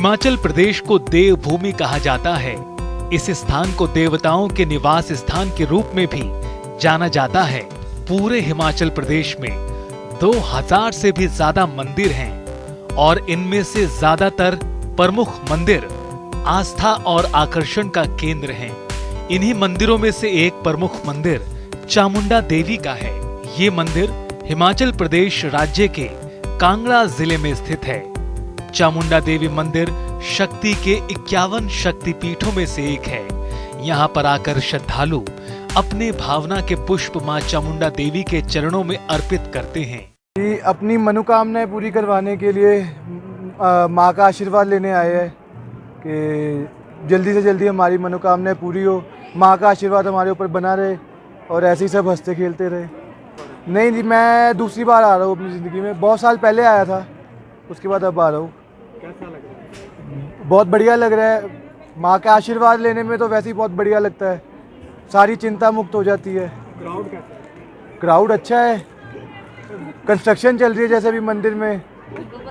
हिमाचल प्रदेश को देवभूमि कहा जाता है। इस स्थान को देवताओं के निवास स्थान के रूप में भी जाना जाता है। पूरे हिमाचल प्रदेश में 2000 से भी ज्यादा मंदिर हैं और इनमें से ज्यादातर प्रमुख मंदिर आस्था और आकर्षण का केंद्र हैं। इन्हीं मंदिरों में से एक प्रमुख मंदिर चामुंडा देवी का है। ये मंदिर हिमाचल प्रदेश राज्य के कांगड़ा जिले में स्थित है। चामुंडा देवी मंदिर शक्ति के 51 शक्तिपीठों में से एक है। यहाँ पर आकर श्रद्धालु अपने भावना के पुष्प मां चामुंडा देवी के चरणों में अर्पित करते हैं। अपनी मनोकामनाएं पूरी करवाने के लिए मां का आशीर्वाद लेने आए हैं कि जल्दी से जल्दी हमारी मनोकामनाएं पूरी हो, मां का आशीर्वाद हमारे ऊपर बना रहे और ऐसे ही सब हंसते खेलते रहे। नहीं जी, मैं दूसरी बार आ रहा हूँ अपनी ज़िंदगी में। बहुत साल पहले आया था, उसके बाद अब आ रहा हूँ। कैसा लग रहा है? बहुत बढ़िया लग रहा है। माँ का आशीर्वाद लेने में तो वैसे ही बहुत बढ़िया लगता है, सारी चिंता मुक्त हो जाती है। क्राउड कैसा है? क्राउड अच्छा है। कंस्ट्रक्शन चल रही है जैसे भी मंदिर में,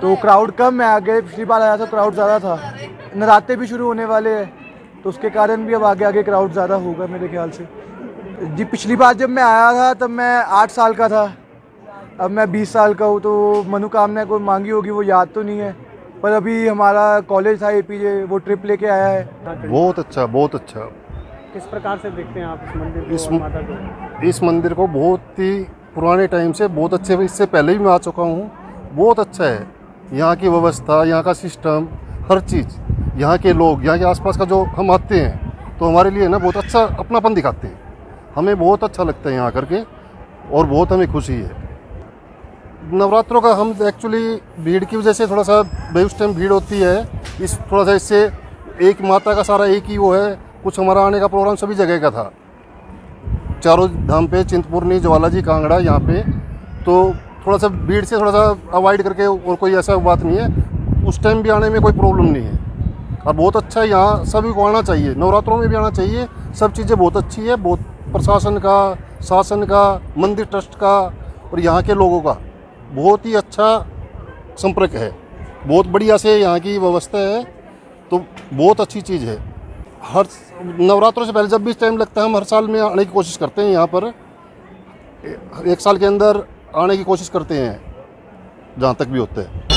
तो क्राउड कम है। आगे पिछली बार आया था क्राउड ज़्यादा था। नराते भी शुरू होने वाले हैं तो उसके कारण भी अब आगे आगे क्राउड ज़्यादा होगा मेरे ख्याल से। जी, पिछली बार जब मैं आया था तब मैं 8 साल का था, अब मैं 20 साल का हूँ। तो मनोकामना कोई मांगी होगी वो याद तो नहीं है, पर अभी हमारा कॉलेज था एपीजे, वो ट्रिप लेके आया है। बहुत अच्छा, बहुत अच्छा। किस प्रकार से देखते हैं आप इस मंदिर को, माता को? इस मंदिर को बहुत ही पुराने टाइम से बहुत अच्छे, इससे पहले भी मैं आ चुका हूँ। बहुत अच्छा है यहाँ की व्यवस्था, यहाँ का सिस्टम, हर चीज़, यहाँ के लोग, यहाँ के आसपास का जो हम आते हैं तो हमारे लिए ना बहुत अच्छा अपनापन दिखाते हैं। हमें बहुत अच्छा लगता है यहाँ करके और बहुत हमें खुशी है। नवरात्रों का हम एक्चुअली भीड़ की वजह से थोड़ा सा उस टाइम भीड़ होती है, इस थोड़ा सा इससे एक माता का सारा एक ही वो है। कुछ हमारा आने का प्रोग्राम सभी जगह का था, चारों धाम पे, चिंतपूर्णी, ज्वाला जी, कांगड़ा, यहाँ पे। तो थोड़ा सा भीड़ से थोड़ा सा अवॉइड करके, और कोई ऐसा बात नहीं है। उस टाइम भी आने में कोई प्रॉब्लम नहीं है और बहुत अच्छा है। यहाँ सभी को आना चाहिए, नवरात्रों में भी आना चाहिए। सब चीज़ें बहुत अच्छी है, बहुत प्रशासन का, शासन का, मंदिर ट्रस्ट का और यहाँ के लोगों का बहुत ही अच्छा संपर्क है। बहुत बढ़िया से यहाँ की व्यवस्था है, तो बहुत अच्छी चीज़ है। हर नवरात्रों से पहले जब भी टाइम लगता है हम हर साल में आने की कोशिश करते हैं। यहाँ पर एक साल के अंदर आने की कोशिश करते हैं जहाँ तक भी होते हैं।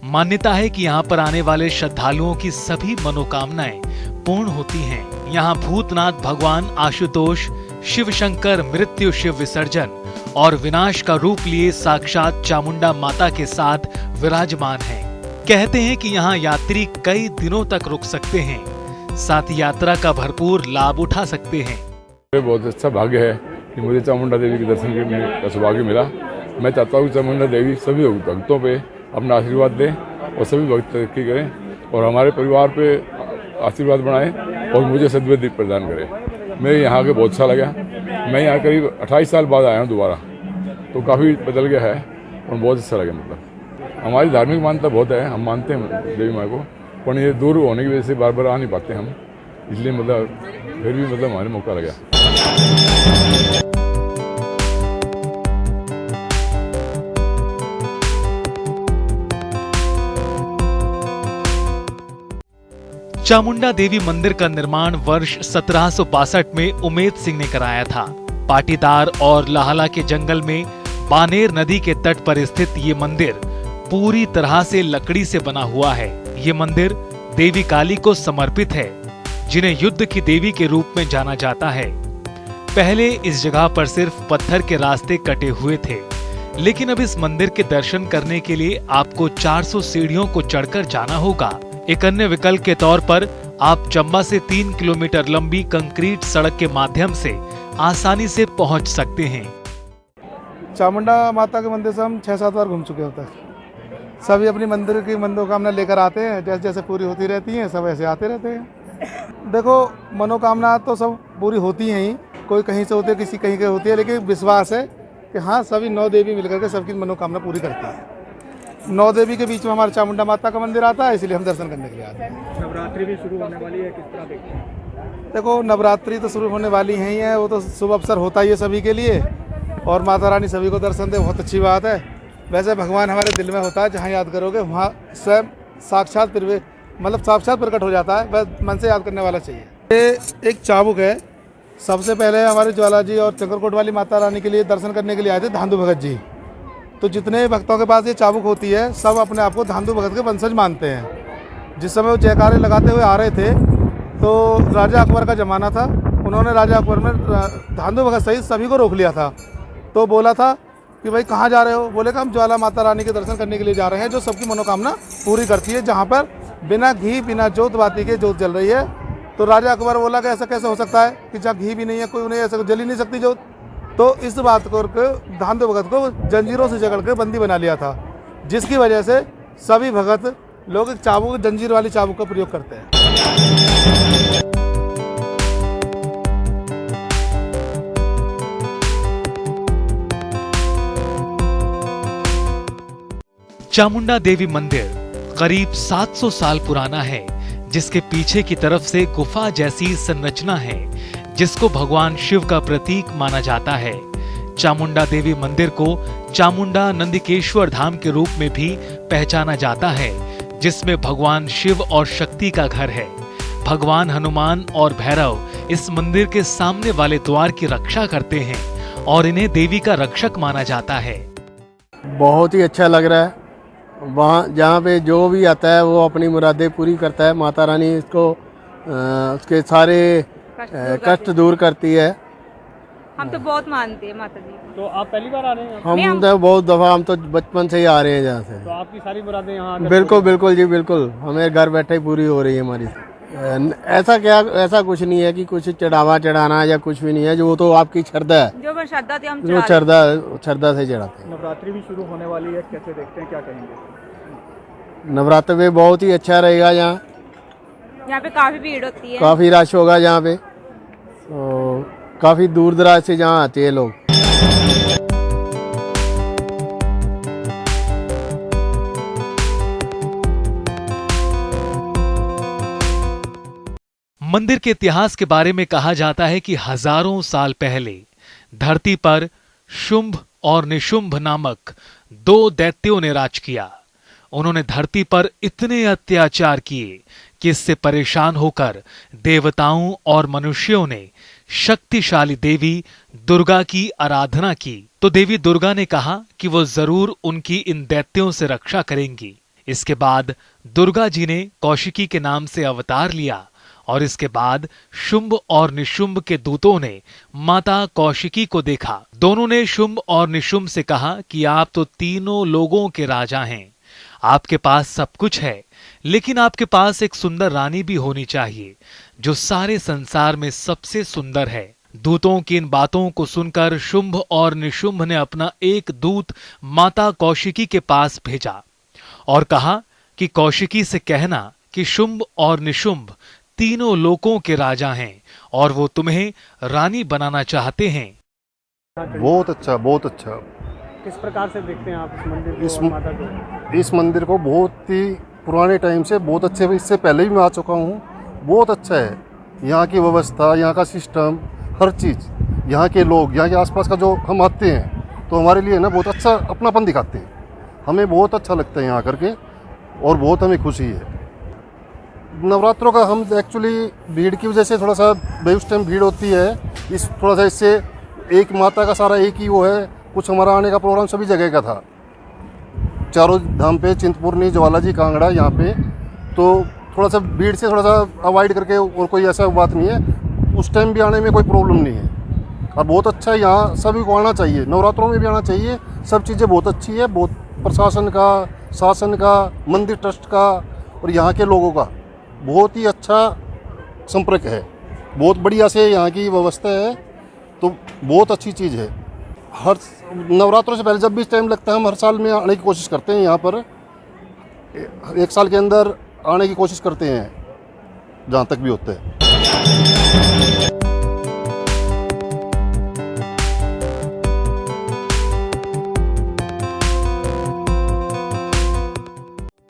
मान्यता है कि यहाँ पर आने वाले श्रद्धालुओं की सभी मनोकामनाएं पूर्ण होती हैं। यहाँ भूतनाथ भगवान आशुतोष, शिव शंकर, मृत्यु शिव विसर्जन और विनाश का रूप लिए साक्षात चामुंडा माता के साथ विराजमान हैं। कहते हैं कि यहाँ यात्री कई दिनों तक रुक सकते हैं, साथ यात्रा का भरपूर लाभ उठा सकते हैं। बहुत अच्छा भाग्य है कि मुझे चामुंडा देवी के दर्शन करने का सौभाग्य मिला। मैं चाहता हूँ चामुंडा देवी सभी भक्तों पे अपना आशीर्वाद दें और सभी भक्त तरक्की करें और हमारे परिवार पे आशीर्वाद बनाएं और मुझे सद्बुद्धि प्रदान करें। मेरे यहाँ के बहुत अच्छा लगा। मैं यहाँ करीब 28 साल बाद आया हूँ दोबारा, तो काफ़ी बदल गया है और बहुत अच्छा लगा। मतलब हमारी धार्मिक मान्यता बहुत है, हम मानते हैं देवी माँ को, पर ये दूर होने की वजह से बार बार आ नहीं पाते हम, इसलिए मतलब फिर भी मतलब हमारे मौका लगा। चामुंडा देवी मंदिर का निर्माण वर्ष 1762 में उमेद सिंह ने कराया था। पाटीदार और लाहला के जंगल में बानेर नदी के तट पर स्थित ये मंदिर पूरी तरह से लकड़ी से बना हुआ है। ये मंदिर देवी काली को समर्पित है, जिन्हें युद्ध की देवी के रूप में जाना जाता है। पहले इस जगह पर सिर्फ पत्थर के रास्ते कटे हुए थे, लेकिन अब इस मंदिर के दर्शन करने के लिए आपको 400 सीढ़ियों को चढ़कर जाना होगा। एक अन्य विकल्प के तौर पर आप चंबा से 3 किलोमीटर लंबी कंक्रीट सड़क के माध्यम से आसानी से पहुंच सकते हैं। चामुंडा माता के मंदिर से हम 6-7 बार घूम चुके होते हैं। सभी अपनी मंदिर की मनोकामना लेकर आते हैं, जैसे जैसे पूरी होती रहती हैं सब ऐसे आते रहते हैं। देखो, मनोकामना तो सब पूरी होती हैं ही, कोई कहीं से होती है, किसी कहीं के होती है, लेकिन विश्वास है कि हाँ, सभी 9 देवी मिलकर के सबकी मनोकामना पूरी करती है। 9 देवी के बीच में हमारा चामुंडा माता का मंदिर आता है, इसलिए हम दर्शन करने के लिए आते हैं। नवरात्रि भी शुरू होने वाली है, किस तरह देखते हैं? देखो, नवरात्रि तो शुरू होने वाली हैं ही है, वो तो शुभ अवसर होता ही है सभी के लिए, और माता रानी सभी को दर्शन दे, बहुत अच्छी बात है। वैसे भगवान हमारे दिल में होता है, जहाँ याद करोगे वहाँ स्वयं साक्षात प्रकट हो जाता है, बस मन से याद करने वाला चाहिए। ये एक चाबुक है। सबसे पहले हमारे ज्वाला जी और चंद्रकोट वाली माता रानी के लिए दर्शन करने के लिए आए थे धांधु भगत जी। तो जितने भक्तों के पास ये चाबुक होती है, सब अपने आप को धांधु भगत के वंशज मानते हैं। जिस समय वो जयकारे लगाते हुए आ रहे थे, तो राजा अकबर का ज़माना था। उन्होंने राजा अकबर में धांधु भगत सहित सभी को रोक लिया था। तो बोला था कि भाई कहाँ जा रहे हो? बोले कि हम ज्वाला माता रानी के दर्शन करने के लिए जा रहे हैं, जो सबकी मनोकामना पूरी करती है, जहाँ पर बिना घी बिना जोत बाती के जोत जल रही है। तो राजा अकबर बोला कि ऐसा कैसे हो सकता है कि जहाँ घी भी नहीं है, कोई उन्हें ऐसा जल ही नहीं सकती जोत। तो इस बात को धांधु भगत को जंजीरों से जकड़ कर बंदी बना लिया था, जिसकी वजह से सभी भगत लोग एक चाबुक, जंजीर वाली चाबुक का प्रयोग करते हैं। चामुंडा देवी मंदिर करीब 700 साल पुराना है, जिसके पीछे की तरफ से गुफा जैसी संरचना है, जिसको भगवान शिव का प्रतीक माना जाता है। चामुंडा देवी मंदिर को चामुंडा नंदिकेश्वर धाम के रूप में भी पहचाना जाता है, जिसमें भगवान शिव और शक्ति का घर है। भगवान हनुमान और भैरव इस मंदिर के सामने वाले द्वार की रक्षा करते हैं और इन्हें देवी का रक्षक माना जाता है। बहुत ही अच्छा लग रहा है। वहाँ जहाँ पे जो भी आता है वो अपनी मुरादें पूरी करता है। माता रानी इसको उसके सारे कष्ट दूर करती है। हम तो बहुत मानते हैं माता जी को। तो आप पहली बार आ रहे हैं? हम तो बहुत दफ़ा, हम तो बचपन से ही आ रहे हैं जहाँ से। तो आपकी सारी मुरादें यहाँ बिल्कुल बिल्कुल जी, बिल्कुल हमें घर बैठे ही पूरी हो रही है हमारी। ऐसा कुछ नहीं है कि कुछ चढ़ावा चढ़ाना या कुछ भी नहीं है, जो तो आपकी श्रद्धा है, जो श्रद्धा थी हम जो श्रद्धा से चढ़ाते हैं। नवरात्रि भी शुरू होने वाली है, कैसे देखते हैं, क्या कहेंगे? नवरात्र में बहुत ही अच्छा रहेगा। यहाँ पे काफी भीड़ होती है, काफ़ी रश होगा यहाँ पे, तो काफ़ी दूर दराज से जहाँ आते हैं लोग। मंदिर के इतिहास के बारे में कहा जाता है कि हजारों साल पहले धरती पर शुंभ और निशुंभ नामक 2 दैत्यों ने राज किया। उन्होंने धरती पर इतने अत्याचार किए कि इससे परेशान होकर देवताओं और मनुष्यों ने शक्तिशाली देवी दुर्गा की आराधना की। तो देवी दुर्गा ने कहा कि वो जरूर उनकी इन दैत्यों से रक्षा करेंगी। इसके बाद दुर्गा जी ने कौशिकी के नाम से अवतार लिया और इसके बाद शुंभ और निशुंभ के दूतों ने माता कौशिकी को देखा। दोनों ने शुंभ और निशुंभ से कहा कि आप तो तीनों लोगों के राजा हैं, आपके पास सब कुछ है, लेकिन आपके पास एक सुंदर रानी भी होनी चाहिए, जो सारे संसार में सबसे सुंदर है। दूतों की इन बातों को सुनकर शुंभ और निशुंभ ने अपना एक दूत माता कौशिकी के पास भेजा और कहा कि कौशिकी से कहना कि शुंभ और निशुंभ तीनों लोकों के राजा हैं और वो तुम्हें रानी बनाना चाहते हैं। बहुत अच्छा, बहुत अच्छा। किस प्रकार से देखते हैं आप इस मंदिर को इस और माता को? इस मंदिर को बहुत ही पुराने टाइम से बहुत अच्छे, इससे पहले भी मैं आ चुका हूँ। बहुत अच्छा है यहाँ की व्यवस्था, यहाँ का सिस्टम, हर चीज़, यहाँ के लोग, यहाँ के आसपास का जो हम आते हैं, तो हमारे लिए ना बहुत अच्छा अपनापन दिखाते हैं। हमें बहुत अच्छा लगता है यहाँ करके और बहुत हमें खुशी है। नवरात्रों का हम एक्चुअली भीड़ की वजह से थोड़ा सा उस टाइम भीड़ होती है, इस थोड़ा सा इससे एक माता का सारा एक ही वो है। कुछ हमारा आने का प्रोग्राम सभी जगह का था, चारों धाम पे, चिंतपूर्णी, ज्वाला जी, कांगड़ा, यहाँ पे, तो थोड़ा सा भीड़ से थोड़ा सा अवॉइड करके, और कोई ऐसा बात नहीं है। उस टाइम भी आने में कोई प्रॉब्लम नहीं है और बहुत अच्छा है। यहाँ सभी को आना चाहिए, नवरात्रों में भी आना चाहिए। सब चीज़ें बहुत अच्छी है, बहुत प्रशासन का, शासन का, मंदिर ट्रस्ट का और यहाँ के लोगों का बहुत ही अच्छा संपर्क है। बहुत बढ़िया से यहाँ की व्यवस्था है, तो बहुत अच्छी चीज़ है। हर नवरात्रों से पहले जब भी टाइम लगता है, हम हर साल में आने की कोशिश करते हैं। यहाँ पर एक साल के अंदर आने की कोशिश करते हैं, जहाँ तक भी होते हैं।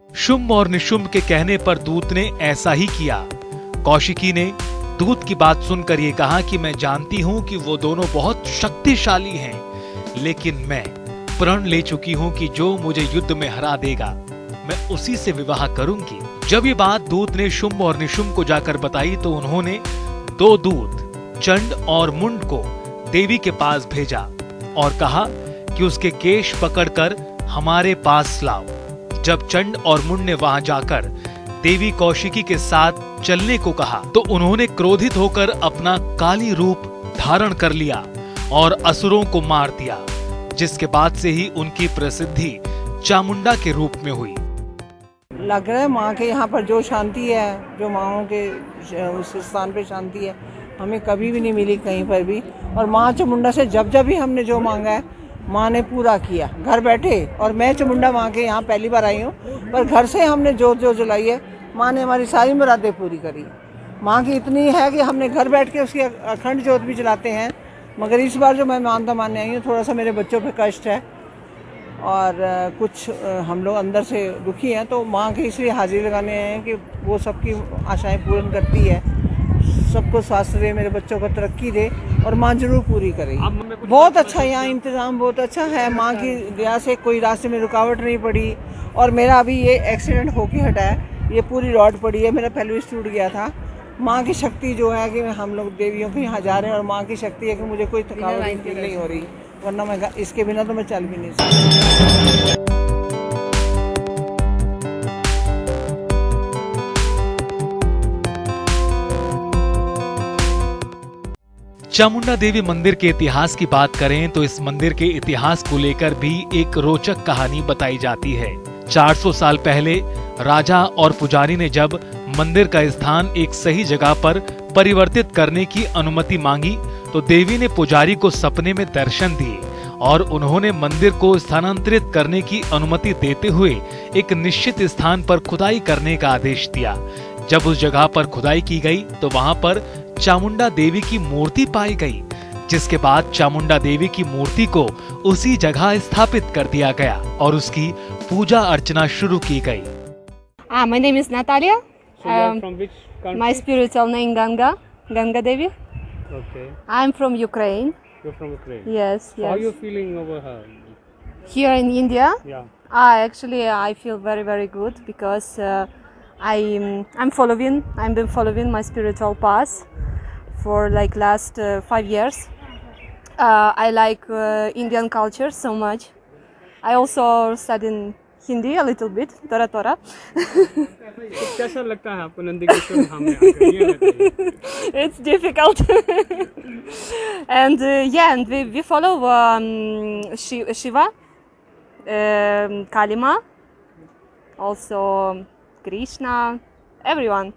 शुंभ और निशुंभ के कहने पर दूत ने ऐसा ही किया। कौशिकी ने दूत की बात सुनकर ये कहा कि मैं जानती हूँ कि वो दोनों बहुत शक्तिशाली हैं, लेकिन मैं प्रण ले चुकी हूँ कि जो मुझे युद्ध में हरा देगा मैं उसी से विवाह करूंगी। जब ये बात दूत ने शुंभ और निशुंभ को जाकर बताई तो उन्होंने 2 दूत चंड और मुंड को देवी के पास भेजा और कहा कि उसके केश पकड़कर हमारे पास लाओ। जब चंड और मुंड ने वहां जाकर देवी कौशिकी के साथ चलने को कहा तो उन्होंने क्रोधित होकर अपना काली रूप धारण कर लिया और असुरों को मार दिया, जिसके बाद से ही उनकी प्रसिद्धि चामुंडा के रूप में हुई। लग रहा है माँ के यहाँ पर जो शांति है, जो माँओं के उस स्थान पे शांति है, हमें कभी भी नहीं मिली कहीं पर भी। और माँ चामुंडा से जब जब भी हमने जो मांगा है माँ ने पूरा किया घर बैठे। और मैं चामुंडा माँ के यहाँ पहली बार आई हूँ, पर घर से हमने जोत जो जलाई है माँ ने हमारी सारी मुरादें पूरी करी। माँ की इतनी है कि हमने घर बैठ के उसकी अखंड जोत भी जलाते हैं। मगर इस बार जो मैं मानता मानने आई हूँ, थोड़ा सा मेरे बच्चों पे कष्ट है और कुछ हम लोग अंदर से दुखी हैं, तो माँ की इसलिए हाजिरी लगाने हैं कि वो सबकी आशाएं पूर्ण करती है, सबको स्वास्थ्य दे, मेरे बच्चों को तरक्की दे और माँ जरूर पूरी करेगी। बहुत अच्छा यहाँ इंतज़ाम बहुत अच्छा है, माँ की दया से कोई रास्ते में रुकावट नहीं पड़ी। और मेरा अभी ये एक्सीडेंट होके हटा है, ये पूरी रॉड पड़ी है, मेरा पेल्विस टूट गया था। माँ की शक्ति जो है कि हम लोग देवियों के यहाँ जा रहे हैं और माँ की शक्ति है कि मुझे कोई थकावट फील नहीं हो रही, वरना मैं इसके बिना तो मैं चल भी नहीं सकती। चामुंडा देवी मंदिर के इतिहास की बात करें तो इस मंदिर के इतिहास को लेकर भी एक रोचक कहानी बताई जाती है। 400 साल पहले राजा और पुजारी ने जब मंदिर का स्थान एक सही जगह पर परिवर्तित करने की अनुमति मांगी तो देवी ने पुजारी को सपने में दर्शन दिए और उन्होंने मंदिर को स्थानांतरित करने की अनुमति देते हुए एक निश्चित स्थान पर खुदाई करने का आदेश दिया। जब उस जगह पर खुदाई की गई तो वहां पर चामुंडा देवी की मूर्ति पाई गई, जिसके बाद चामुंडा देवी की मूर्ति को उसी जगह स्थापित कर दिया गया और उसकी पूजा अर्चना शुरू की गई। My name is Natalia. So you are from which country? My spiritual name Ganga Devi. Okay. I'm from Ukraine. You're from Ukraine. Yes, So how are yes. you feeling over here? Here in India, Yeah. I feel very, very good because I've been following my spiritual path for like last 5 years. I like Indian culture so much. I also study Hindi a little bit, Tora. तो कैसा लगता है आपको नंदीकेश्वर धाम में आकर? ये बताइए। It's difficult. And and we follow Shiva, Kalima, also Krishna, everyone.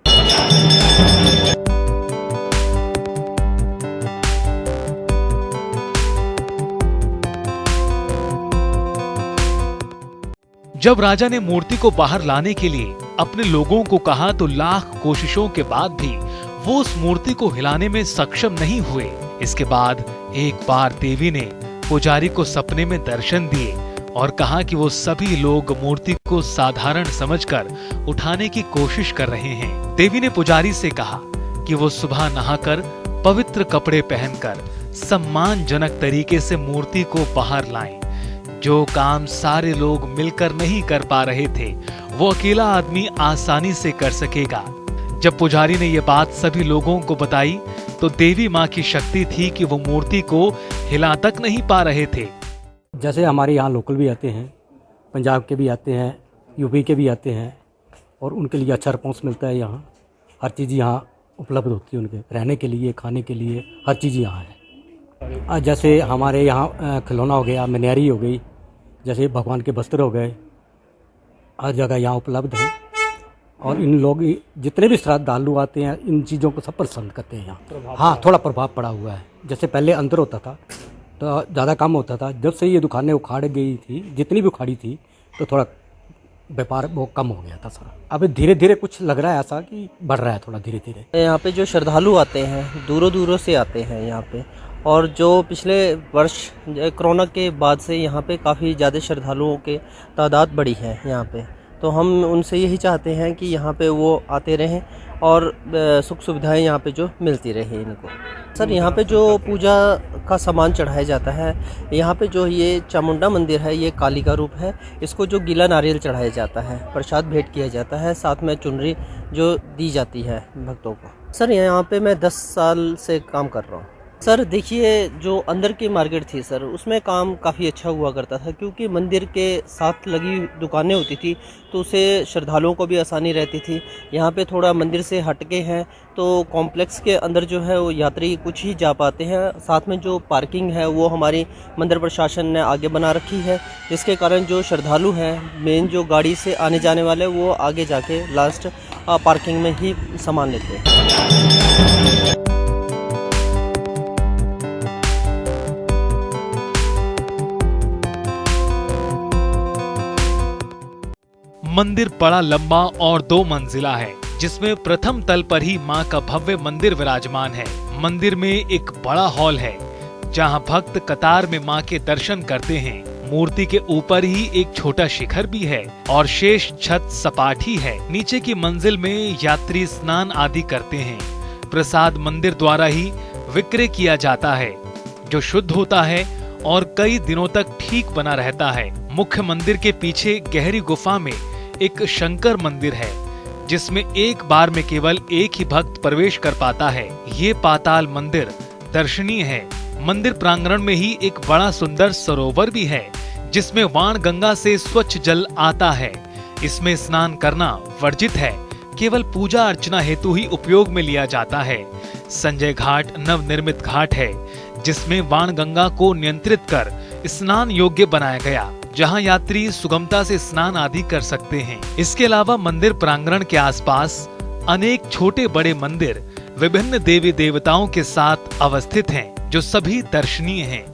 जब राजा ने मूर्ति को बाहर लाने के लिए अपने लोगों को कहा तो लाख कोशिशों के बाद भी वो उस मूर्ति को हिलाने में सक्षम नहीं हुए। इसके बाद एक बार देवी ने पुजारी को सपने में दर्शन दिए और कहा कि वो सभी लोग मूर्ति को साधारण समझकर उठाने की कोशिश कर रहे हैं। देवी ने पुजारी से कहा कि वो सुबह नहाकर पवित्र कपड़े पहनकर सम्मानजनक तरीके से मूर्ति को बाहर लाएं। जो काम सारे लोग मिलकर नहीं कर पा रहे थे वो अकेला आदमी आसानी से कर सकेगा। जब पुजारी ने ये बात सभी लोगों को बताई तो देवी माँ की शक्ति थी कि वो मूर्ति को हिला तक नहीं पा रहे थे। जैसे हमारे यहाँ लोकल भी आते हैं, पंजाब के भी आते हैं, यूपी के भी आते हैं और उनके लिए अच्छा रिस्पॉन्स मिलता है। यहाँ हर चीज़ यहाँ उपलब्ध होती है, उनके रहने के लिए, खाने के लिए, हर चीज़ यहाँ है। जैसे हमारे यहाँ खिलौना हो गया, मनियारी हो गई, जैसे भगवान के वस्त्र हो गए, हर जगह यहाँ उपलब्ध है। और इन लोग जितने भी श्रद्धालु आते हैं इन चीज़ों को सब पसंद करते हैं यहाँ। हाँ, थोड़ा प्रभाव पड़ा हुआ है। जैसे पहले अंदर होता था तो ज़्यादा कम होता था, जब से ये दुकानें उखाड़ गई थी, जितनी भी उखाड़ी थी, तो थोड़ा व्यापार वो कम हो गया था सारा। अब धीरे धीरे कुछ लग रहा है ऐसा कि बढ़ रहा है थोड़ा धीरे धीरे। यहाँ पे जो श्रद्धालु आते हैं दूरों दूरों से आते हैं यहाँ पे, और जो पिछले वर्ष कोरोना के बाद से यहाँ पे काफ़ी ज़्यादा श्रद्धालुओं के तादाद बढ़ी है यहाँ पे। तो हम उनसे यही चाहते हैं कि यहाँ पे वो आते रहें और सुख सुविधाएं यहाँ पे जो मिलती रहे इनको। सर यहाँ पे जो पूजा का सामान चढ़ाया जाता है, यहाँ पे जो ये चामुंडा मंदिर है ये काली का रूप है, इसको जो गीला नारियल चढ़ाया जाता है, प्रसाद भेंट किया जाता है, साथ में चुनरी जो दी जाती है भक्तों को। सर यहाँ पे मैं 10 साल से काम कर रहा हूँ। सर देखिए, जो अंदर की मार्केट थी सर, उसमें काम काफ़ी अच्छा हुआ करता था, क्योंकि मंदिर के साथ लगी दुकानें होती थी तो उसे श्रद्धालुओं को भी आसानी रहती थी। यहाँ पे थोड़ा मंदिर से हटके हैं तो कॉम्प्लेक्स के अंदर जो है वो यात्री कुछ ही जा पाते हैं। साथ में जो पार्किंग है वो हमारी मंदिर प्रशासन ने आगे बना रखी है, जिसके कारण जो श्रद्धालु हैं, मेन जो गाड़ी से आने जाने वाले, वो आगे जाके लास्ट पार्किंग में ही सामान लेते हैं। मंदिर बड़ा लंबा और 2 मंजिला है, जिसमें प्रथम तल पर ही मां का भव्य मंदिर विराजमान है। मंदिर में एक बड़ा हॉल है जहां भक्त कतार में मां के दर्शन करते हैं। मूर्ति के ऊपर ही एक छोटा शिखर भी है और शेष छत सपाट ही है। नीचे की मंजिल में यात्री स्नान आदि करते हैं। प्रसाद मंदिर द्वारा ही विक्रय किया जाता है, जो शुद्ध होता है और कई दिनों तक ठीक बना रहता है। मुख्य मंदिर के पीछे गहरी गुफा में एक शंकर मंदिर है, जिसमें एक बार में केवल एक ही भक्त प्रवेश कर पाता है। ये पाताल मंदिर दर्शनीय है। मंदिर प्रांगण में ही एक बड़ा सुंदर सरोवर भी है, जिसमें वाण गंगा से स्वच्छ जल आता है। इसमें स्नान करना वर्जित है, केवल पूजा अर्चना हेतु ही उपयोग में लिया जाता है। संजय घाट नवनिर्मित घाट है, जिसमें वाण गंगा को नियंत्रित कर स्नान योग्य बनाया गया, जहां यात्री सुगमता से स्नान आदि कर सकते हैं। इसके अलावा मंदिर प्रांगण के आसपास अनेक छोटे बड़े मंदिर विभिन्न देवी देवताओं के साथ अवस्थित हैं, जो सभी दर्शनीय हैं।